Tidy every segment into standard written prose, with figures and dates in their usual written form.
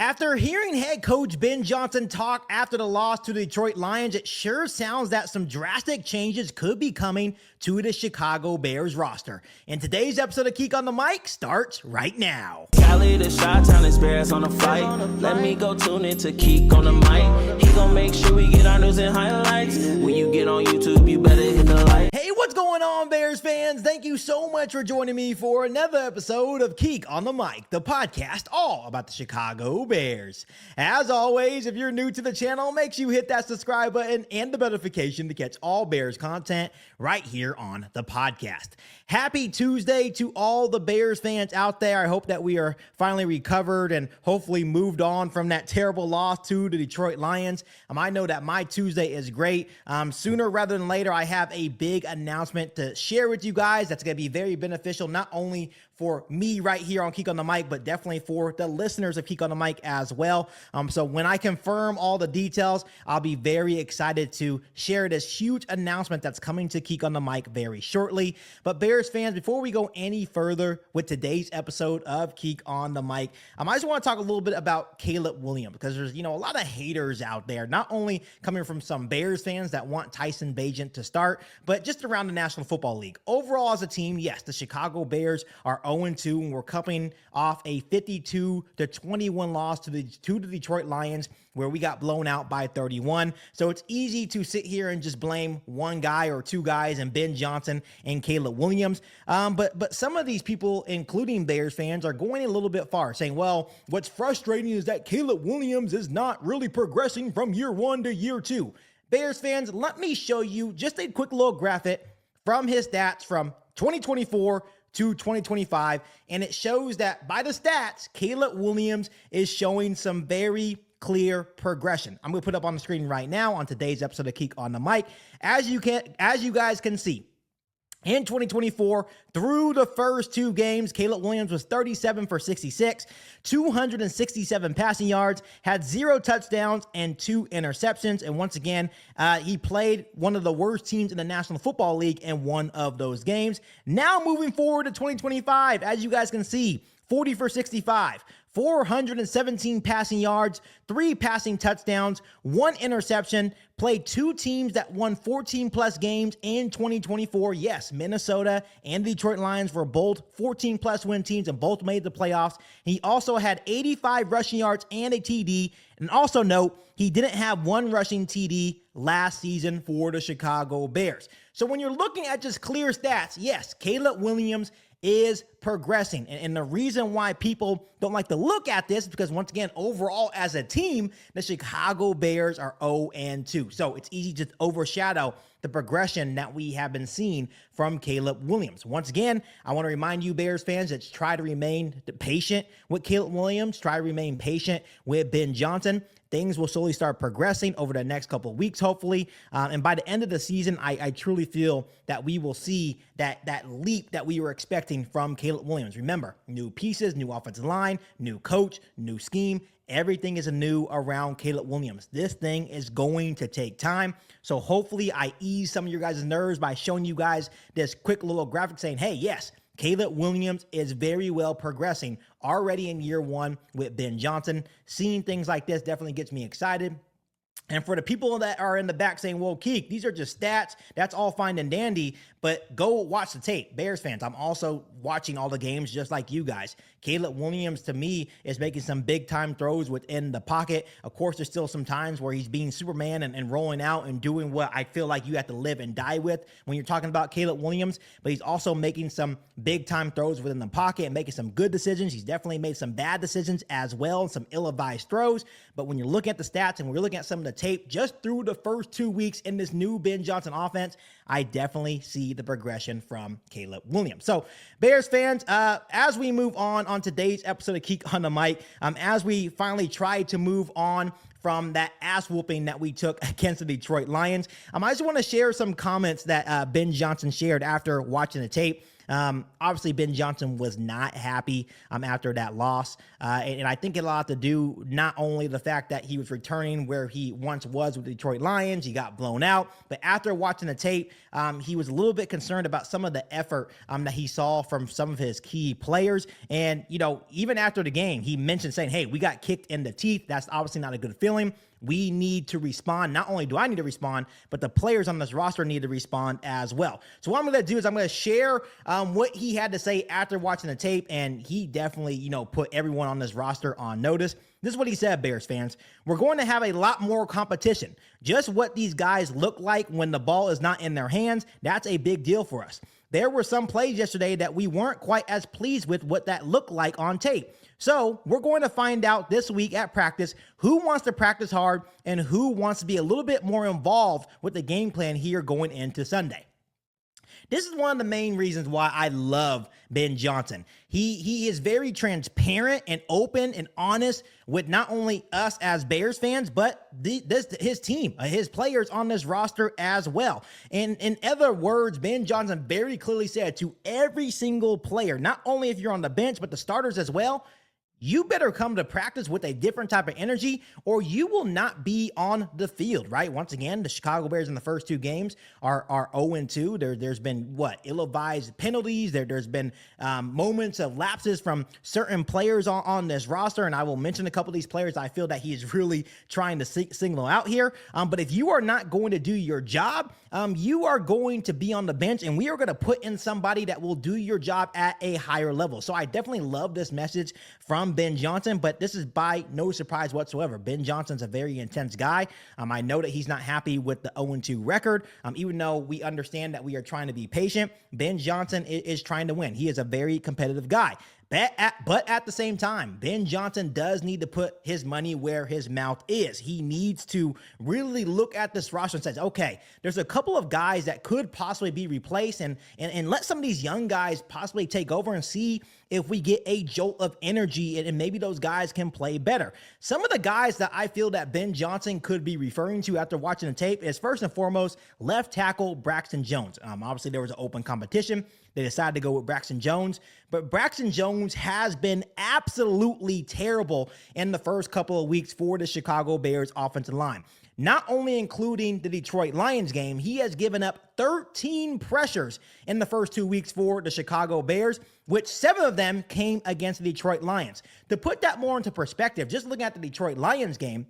After hearing head coach Ben Johnson talk after the loss to the Detroit Lions, it sure sounds that some drastic changes could be coming to the Chicago Bears roster. And today's episode of Keek on the Mic starts right now. Cali, the Chi-Town experience on the flight. Let me go tune in to Keek on the mic. He gon' make sure we get our news and highlights. When you get on YouTube, you better hit the like. Hey, what's going on, Bears fans? Thank you so much for joining me for another episode of Keek on the Mic, the podcast all about the Chicago Bears. As always, if you're new to the channel, make sure you hit that subscribe button and the notification to catch all Bears content right here on the podcast. Happy Tuesday to all the Bears fans out there. I hope that we are finally recovered and hopefully moved on from that terrible loss to the Detroit Lions. I know that my Tuesday is great. Sooner rather than later, I have a big announcement to share with you guys that's going to be very beneficial, not only for me right here on Keek on the Mic, but definitely for the listeners of Keek on the Mic as well. So when I confirm all the details, I'll be very excited to share this huge announcement that's coming to Keek on the Mic very shortly. But Bears fans, before we go any further with today's episode of Keek on the Mic, I just want to talk a little bit about Caleb Williams, because there's, a lot of haters out there, not only coming from some Bears fans that want Tyson Bagent to start, but just around the National Football League. Overall, as a team, yes, the Chicago Bears are 0-2, and we're coming off a 52-21 loss to the Detroit Lions, where we got blown out by 31. So it's easy to sit here and just blame one guy or two guys, and Ben Johnson and Caleb Williams. But some of these people, including Bears fans, are going a little bit far, saying, well, what's frustrating is that Caleb Williams is not really progressing from year one to year two. Bears fans, let me show you just a quick little graphic from his stats from 2024 to 2025, and it shows that by the stats, Caleb Williams is showing some very clear progression. I'm going to put up on the screen right now on today's episode of Keek on the Mic. As you guys can see, in 2024, through the first two games, Caleb Williams was 37 for 66, 267 passing yards, had 0 touchdowns and 2 interceptions. And once again, he played one of the worst teams in the National Football League in one of those games. Now moving forward to 2025, as you guys can see, 40 for 65, 417 passing yards, 3 passing touchdowns, 1 interception, played 2 teams that won 14-plus games in 2024. Yes, Minnesota and the Detroit Lions were both 14-plus win teams and both made the playoffs. He also had 85 rushing yards and a TD. And also note, he didn't have 1 rushing TD last season for the Chicago Bears. So when you're looking at just clear stats, yes, Caleb Williams is progressing. And the reason why people don't like to look at this is because, once again, overall as a team, the Chicago Bears are 0-2. So it's easy to overshadow the progression that we have been seeing from Caleb Williams. Once again, I want to remind you, Bears fans, that try to remain patient with Caleb Williams, try to remain patient with Ben Johnson. Things will slowly start progressing over the next couple of weeks, hopefully. And by the end of the season, I truly feel that we will see that leap that we were expecting from Caleb Williams. Remember, new pieces, new offensive line, new coach, new scheme. Everything is anew around Caleb Williams. This thing is going to take time. So hopefully I ease some of your guys' nerves by showing you guys this quick little graphic saying, hey, yes, Caleb Williams is very well progressing already in year one with Ben Johnson. Seeing things like this definitely gets me excited. And for the people that are in the back saying, well, Keek, these are just stats, that's all fine and dandy, but go watch the tape. Bears fans, I'm also watching all the games just like you guys. Caleb Williams, to me, is making some big-time throws within the pocket. Of course, there's still some times where he's being Superman and rolling out and doing what I feel like you have to live and die with when you're talking about Caleb Williams, but he's also making some big-time throws within the pocket and making some good decisions. He's definitely made some bad decisions as well, some ill-advised throws, but when you're looking at the stats and we're looking at some of the tape just through the first 2 weeks in this new Ben Johnson offense, I definitely see the progression from Caleb Williams. So Bears fans, as we move on today's episode of Keek on the Mic, as we finally try to move on from that ass whooping that we took against the Detroit Lions, I just want to share some comments that Ben Johnson shared after watching the tape. Obviously, Ben Johnson was not happy after that loss. And I think it had a lot to do not only the fact that he was returning where he once was with the Detroit Lions, he got blown out, but after watching the tape, he was a little bit concerned about some of the effort that he saw from some of his key players. And, even after the game, he mentioned saying, hey, we got kicked in the teeth. That's obviously not a good feeling. We need to respond. Not only do I need to respond, but the players on this roster need to respond as well. So what I'm going to do is I'm going to share what he had to say after watching the tape, and he definitely, put everyone on this roster on notice. This is what he said, Bears fans. We're going to have a lot more competition. Just what these guys look like when the ball is not in their hands, that's a big deal for us. There were some plays yesterday that we weren't quite as pleased with what that looked like on tape. So we're going to find out this week at practice who wants to practice hard and who wants to be a little bit more involved with the game plan here going into Sunday. This is one of the main reasons why I love Ben Johnson. He is very transparent and open and honest with not only us as Bears fans, but his team, his players on this roster as well. And in other words, Ben Johnson very clearly said to every single player, not only if you're on the bench, but the starters as well, you better come to practice with a different type of energy or you will not be on the field, right? Once again, the Chicago Bears in the first two games are 0-2. There's been ill-advised penalties. There's been moments of lapses from certain players on this roster, and I will mention a couple of these players I feel that he is really trying to signal out here. But if you are not going to do your job, you are going to be on the bench, and we are going to put in somebody that will do your job at a higher level. So I definitely love this message from Ben Johnson, but this is by no surprise whatsoever. Ben Johnson's a very intense guy. I know that he's not happy with the 0-2 record. Even though we understand that we are trying to be patient, Ben Johnson is trying to win. He is a very competitive guy. But at the same time, Ben Johnson does need to put his money where his mouth is. He needs to really look at this roster and say, okay, there's a couple of guys that could possibly be replaced and let some of these young guys possibly take over and see if we get a jolt of energy and maybe those guys can play better. Some of the guys that I feel that Ben Johnson could be referring to after watching the tape is first and foremost, left tackle Braxton Jones. Obviously, there was an open competition. They decided to go with Braxton Jones, but Braxton Jones has been absolutely terrible in the first couple of weeks for the Chicago Bears offensive line. Not only including the Detroit Lions game, he has given up 13 pressures in the first 2 weeks for the Chicago Bears, which 7 of them came against the Detroit Lions. To put that more into perspective, just looking at the Detroit Lions game,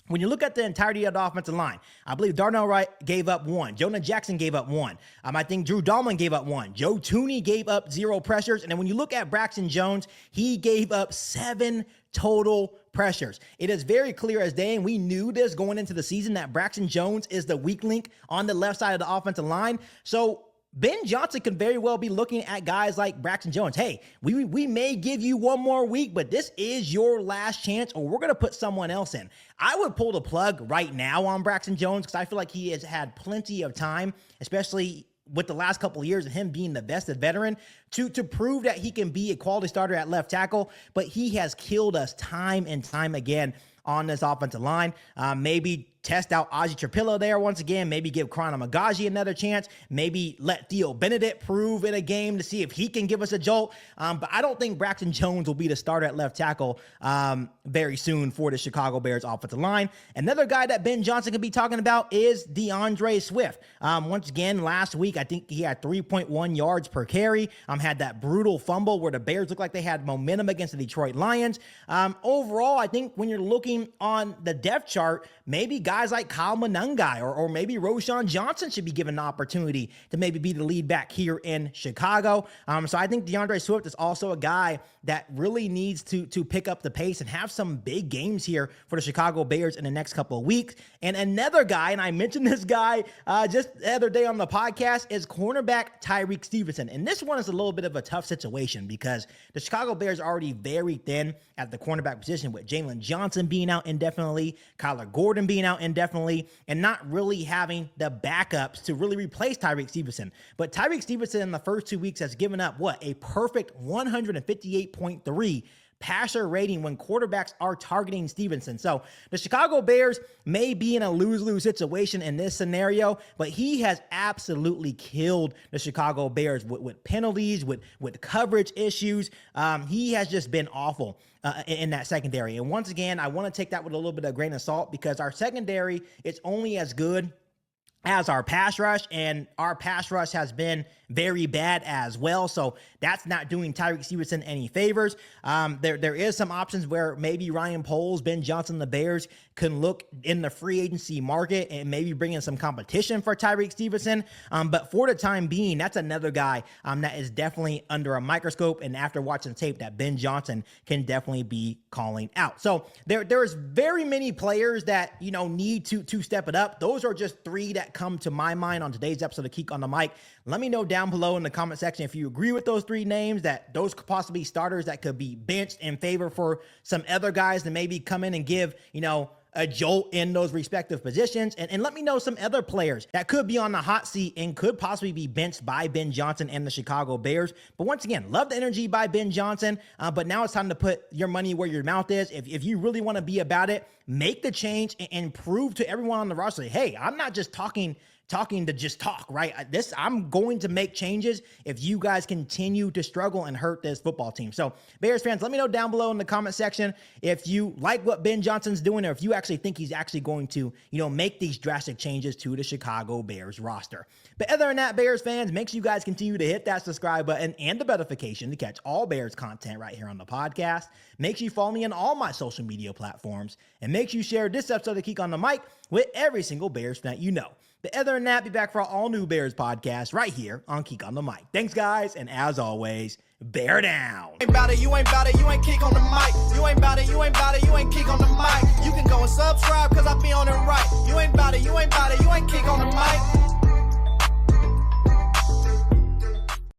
when you look at the entirety of the offensive line, I believe Darnell Wright gave up 1. Jonah Jackson gave up 1. I think Drew Dahlman gave up 1. Joe Tooney gave up 0 pressures. And then when you look at Braxton Jones, he gave up 7 total pressures. It is very clear as day, and we knew this going into the season, that Braxton Jones is the weak link on the left side of the offensive line. So Ben Johnson could very well be looking at guys like Braxton Jones. Hey, we may give you one more week, but this is your last chance, or we're going to put someone else in. I would pull the plug right now on Braxton Jones because I feel like he has had plenty of time, especially with the last couple of years of him being the vested veteran, to prove that he can be a quality starter at left tackle, but he has killed us time and time again on this offensive line. Maybe test out Ozzie Trapillo there once again. Maybe give Krana Magaji another chance. Maybe let Theo Benedict prove in a game to see if he can give us a jolt. But I don't think Braxton Jones will be the starter at left tackle very soon for the Chicago Bears offensive line. Another guy that Ben Johnson could be talking about is DeAndre Swift. Once again, last week, I think he had 3.1 yards per carry. Had that brutal fumble where the Bears looked like they had momentum against the Detroit Lions. Overall, I think when you're looking on the depth chart, maybe guys like Kyle Monangai or maybe Roshan Johnson should be given an opportunity to maybe be the lead back here in Chicago. So I think DeAndre Swift is also a guy that really needs to pick up the pace and have some big games here for the Chicago Bears in the next couple of weeks. And another guy, and I mentioned this guy just the other day on the podcast, is cornerback Tyreek Stevenson. And this one is a little bit of a tough situation because the Chicago Bears are already very thin at the cornerback position, with Jalen Johnson being out indefinitely, Kyler Gordon being out indefinitely, and not really having the backups to really replace Tyreek Stevenson. But Tyreek Stevenson in the first 2 weeks has given up a perfect 158.3 passer rating when quarterbacks are targeting Stevenson. So the Chicago Bears may be in a lose-lose situation in this scenario, but he has absolutely killed the Chicago Bears with penalties, with coverage issues. He has just been awful in that secondary. And once again, I want to take that with a little bit of grain of salt because our secondary is only as good as our pass rush, and our pass rush has been very bad as well. So that's not doing Tyreek Stevenson any favors. There is some options where maybe Ryan Poles, Ben Johnson, the Bears can look in the free agency market and maybe bring in some competition for Tyreek Stevenson. But for the time being, that's another guy that is definitely under a microscope. And after watching tape, that Ben Johnson can definitely be calling out. So there's very many players that, you know, need to step it up. Those are just three that come to my mind on today's episode of Keek on the Mic. Let me know down below in the comment section if you agree with those three names, that those could possibly be starters that could be benched in favor for some other guys to maybe come in and give, you know, a jolt in those respective positions. And let me know some other players that could be on the hot seat and could possibly be benched by Ben Johnson and the Chicago Bears. But once again, love the energy by Ben Johnson. But now it's time to put your money where your mouth is. If you really want to be about it, make the change and prove to everyone on the roster, hey, I'm not just talking to just talk, right? I'm going to make changes if you guys continue to struggle and hurt this football team. So Bears fans, let me know down below in the comment section if you like what Ben Johnson's doing or if you actually think he's actually going to, you know, make these drastic changes to the Chicago Bears roster. But other than that, Bears fans, make sure you guys continue to hit that subscribe button and the notification to catch all Bears content right here on the podcast. Make sure you follow me on all my social media platforms and make sure you share this episode of Keek on the Mic with every single Bears fan that you know. But other than that, be back for our all new Bears podcast right here on Keek on the Mic. Thanks, guys, and as always, bear down. You ain't bout it, you ain't bout it, you ain't Keek on the Mic. You ain't bout it, you ain't bout it, you ain't Keek on the Mic. You can go and subscribe, cause I be on it right. You ain't bout it, you ain't bout it, you ain't Keek on the Mic.